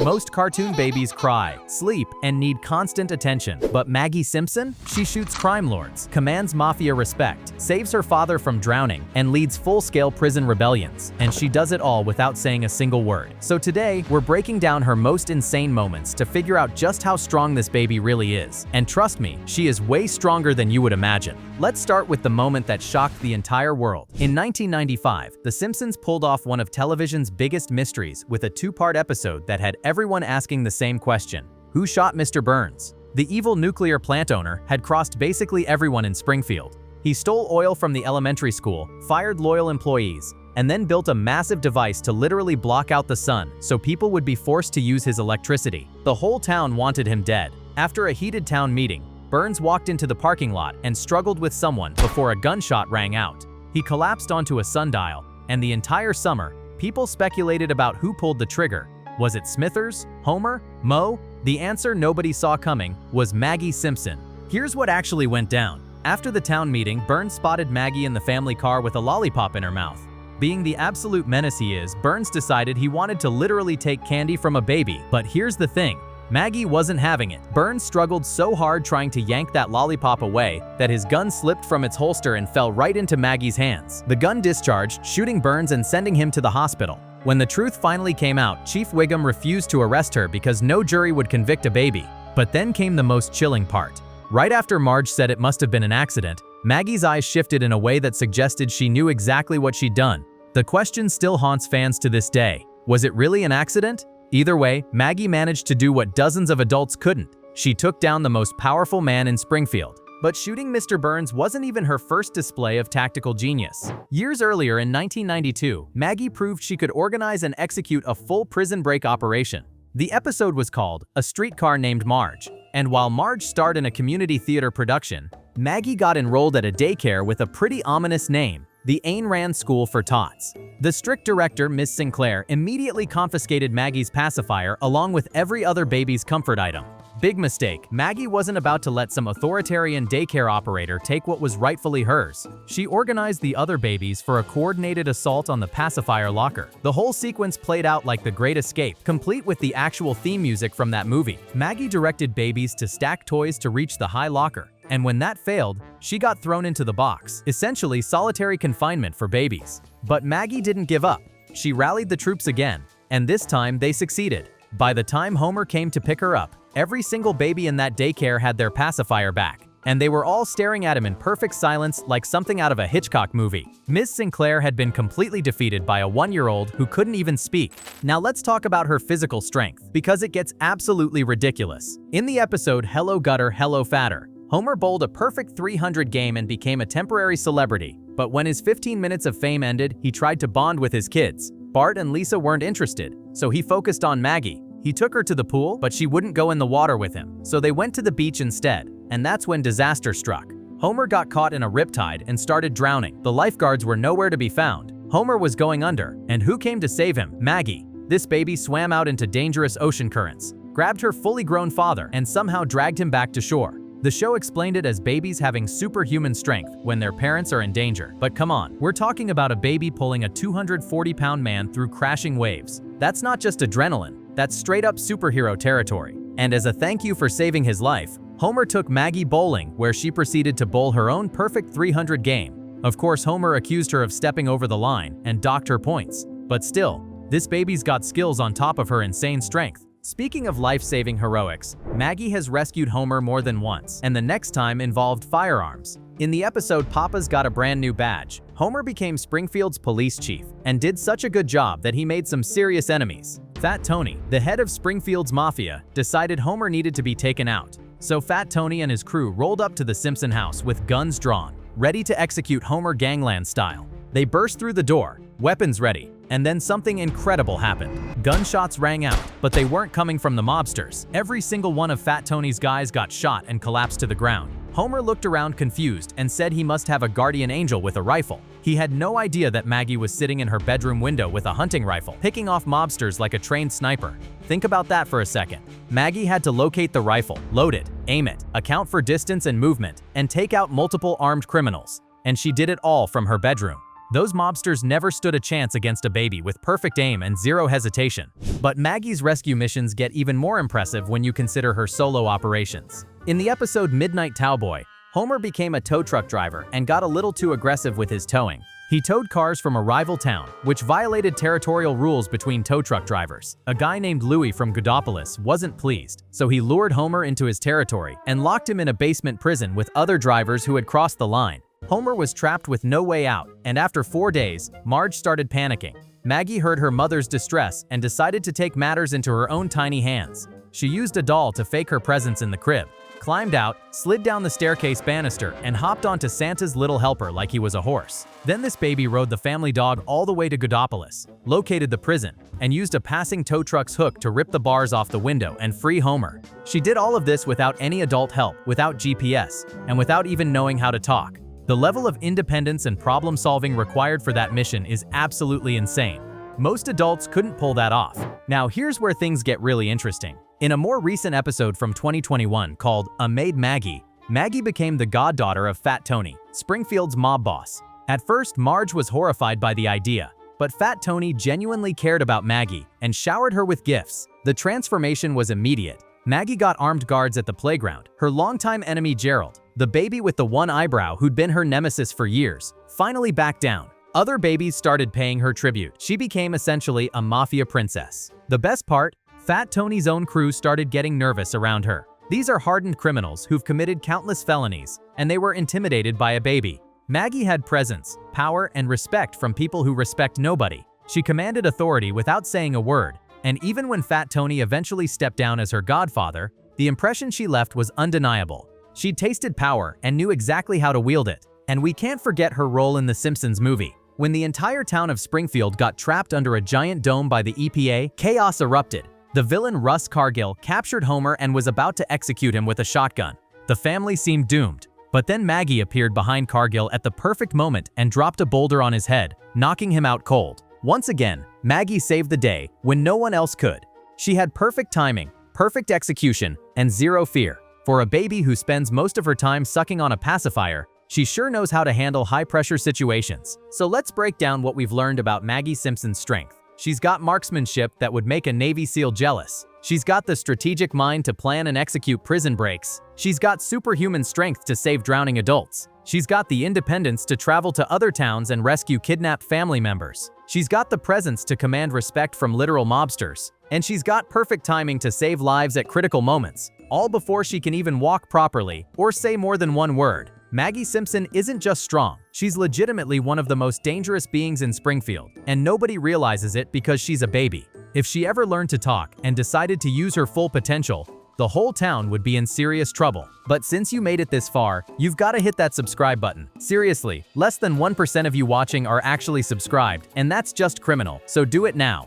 Most cartoon babies cry, sleep, and need constant attention. But Maggie Simpson? She shoots crime lords, commands mafia respect, saves her father from drowning, and leads full-scale prison rebellions. And she does it all without saying a single word. So today, we're breaking down her most insane moments to figure out just how strong this baby really is. And trust me, she is way stronger than you would imagine. Let's start with the moment that shocked the entire world. In 1995, The Simpsons pulled off one of television's biggest mysteries with a two-part episode that had everyone asking the same question: who shot Mr. Burns? The evil nuclear plant owner had crossed basically everyone in Springfield. He stole oil from the elementary school, fired loyal employees, and then built a massive device to literally block out the sun so people would be forced to use his electricity. The whole town wanted him dead. After a heated town meeting, Burns walked into the parking lot and struggled with someone before a gunshot rang out. He collapsed onto a sundial, and the entire summer, people speculated about who pulled the trigger. Was it Smithers, Homer, Moe? The answer nobody saw coming was Maggie Simpson. Here's what actually went down. After the town meeting, Burns spotted Maggie in the family car with a lollipop in her mouth. Being the absolute menace he is, Burns decided he wanted to literally take candy from a baby. But here's the thing. Maggie wasn't having it. Burns struggled so hard trying to yank that lollipop away that his gun slipped from its holster and fell right into Maggie's hands. The gun discharged, shooting Burns and sending him to the hospital. When the truth finally came out, Chief Wiggum refused to arrest her because no jury would convict a baby. But then came the most chilling part. Right after Marge said it must have been an accident, Maggie's eyes shifted in a way that suggested she knew exactly what she'd done. The question still haunts fans to this day. Was it really an accident? Either way, Maggie managed to do what dozens of adults couldn't. She took down the most powerful man in Springfield. But shooting Mr. Burns wasn't even her first display of tactical genius. Years earlier in 1992, Maggie proved she could organize and execute a full prison break operation. The episode was called A Streetcar Named Marge. And while Marge starred in a community theater production, Maggie got enrolled at a daycare with a pretty ominous name: the Ayn Rand School for Tots. The strict director, Miss Sinclair, immediately confiscated Maggie's pacifier along with every other baby's comfort item. Big mistake. Maggie wasn't about to let some authoritarian daycare operator take what was rightfully hers. She organized the other babies for a coordinated assault on the pacifier locker. The whole sequence played out like The Great Escape, complete with the actual theme music from that movie. Maggie directed babies to stack toys to reach the high locker. And when that failed, she got thrown into the box, essentially solitary confinement for babies. But Maggie didn't give up. She rallied the troops again, and this time they succeeded. By the time Homer came to pick her up, every single baby in that daycare had their pacifier back, and they were all staring at him in perfect silence like something out of a Hitchcock movie. Ms. Sinclair had been completely defeated by a one-year-old who couldn't even speak. Now let's talk about her physical strength, because it gets absolutely ridiculous. In the episode Hello Gutter, Hello Fatter, Homer bowled a perfect 300 game and became a temporary celebrity. But when his 15 minutes of fame ended, he tried to bond with his kids. Bart and Lisa weren't interested, so he focused on Maggie. He took her to the pool, but she wouldn't go in the water with him, so they went to the beach instead. And that's when disaster struck. Homer got caught in a riptide and started drowning. The lifeguards were nowhere to be found. Homer was going under, and who came to save him? Maggie. This baby swam out into dangerous ocean currents, grabbed her fully grown father, and somehow dragged him back to shore. The show explained it as babies having superhuman strength when their parents are in danger. But come on, we're talking about a baby pulling a 240-pound man through crashing waves. That's not just adrenaline, that's straight-up superhero territory. And as a thank you for saving his life, Homer took Maggie bowling, where she proceeded to bowl her own perfect 300 game. Of course, Homer accused her of stepping over the line and docked her points. But still, this baby's got skills on top of her insane strength. Speaking of life-saving heroics, Maggie has rescued Homer more than once, and the next time involved firearms. In the episode Papa's Got a Brand New Badge, Homer became Springfield's police chief and did such a good job that he made some serious enemies. Fat Tony, the head of Springfield's mafia, decided Homer needed to be taken out. So Fat Tony and his crew rolled up to the Simpson house with guns drawn, ready to execute Homer gangland style. They burst through the door, weapons ready, and then something incredible happened. Gunshots rang out, but they weren't coming from the mobsters. Every single one of Fat Tony's guys got shot and collapsed to the ground. Homer looked around confused and said he must have a guardian angel with a rifle. He had no idea that Maggie was sitting in her bedroom window with a hunting rifle, picking off mobsters like a trained sniper. Think about that for a second. Maggie had to locate the rifle, load it, aim it, account for distance and movement, and take out multiple armed criminals. And she did it all from her bedroom. Those mobsters never stood a chance against a baby with perfect aim and zero hesitation. But Maggie's rescue missions get even more impressive when you consider her solo operations. In the episode Midnight Towboy, Homer became a tow truck driver and got a little too aggressive with his towing. He towed cars from a rival town, which violated territorial rules between tow truck drivers. A guy named Louie from Goodopolis wasn't pleased, so he lured Homer into his territory and locked him in a basement prison with other drivers who had crossed the line. Homer was trapped with no way out, and after 4 days, Marge started panicking. Maggie heard her mother's distress and decided to take matters into her own tiny hands. She used a doll to fake her presence in the crib, climbed out, slid down the staircase banister, and hopped onto Santa's little helper like he was a horse. Then this baby rode the family dog all the way to Goodopolis, located the prison, and used a passing tow truck's hook to rip the bars off the window and free Homer. She did all of this without any adult help, without GPS, and without even knowing how to talk. The level of independence and problem-solving required for that mission is absolutely insane. Most adults couldn't pull that off. Now here's where things get really interesting. In a more recent episode from 2021 called A Maid Maggie, Maggie became the goddaughter of Fat Tony, Springfield's mob boss. At first, Marge was horrified by the idea, but Fat Tony genuinely cared about Maggie and showered her with gifts. The transformation was immediate. Maggie got armed guards at the playground. Her longtime enemy Gerald, the baby with the one eyebrow who'd been her nemesis for years, finally backed down. Other babies started paying her tribute. She became essentially a mafia princess. The best part? Fat Tony's own crew started getting nervous around her. These are hardened criminals who've committed countless felonies, and they were intimidated by a baby. Maggie had presence, power, and respect from people who respect nobody. She commanded authority without saying a word, and even when Fat Tony eventually stepped down as her godfather, the impression she left was undeniable. She'd tasted power and knew exactly how to wield it. And we can't forget her role in the Simpsons movie. When the entire town of Springfield got trapped under a giant dome by the EPA, chaos erupted. The villain Russ Cargill captured Homer and was about to execute him with a shotgun. The family seemed doomed. But then Maggie appeared behind Cargill at the perfect moment and dropped a boulder on his head, knocking him out cold. Once again, Maggie saved the day when no one else could. She had perfect timing, perfect execution, and zero fear. For a baby who spends most of her time sucking on a pacifier, she sure knows how to handle high-pressure situations. So let's break down what we've learned about Maggie Simpson's strength. She's got marksmanship that would make a Navy SEAL jealous. She's got the strategic mind to plan and execute prison breaks. She's got superhuman strength to save drowning adults. She's got the independence to travel to other towns and rescue kidnapped family members. She's got the presence to command respect from literal mobsters. And she's got perfect timing to save lives at critical moments, all before she can even walk properly or say more than one word. Maggie Simpson isn't just strong, she's legitimately one of the most dangerous beings in Springfield, and nobody realizes it because she's a baby. If she ever learned to talk and decided to use her full potential, the whole town would be in serious trouble. But since you made it this far, you've got to hit that subscribe button. Seriously, less than 1% of you watching are actually subscribed, and that's just criminal, so do it now.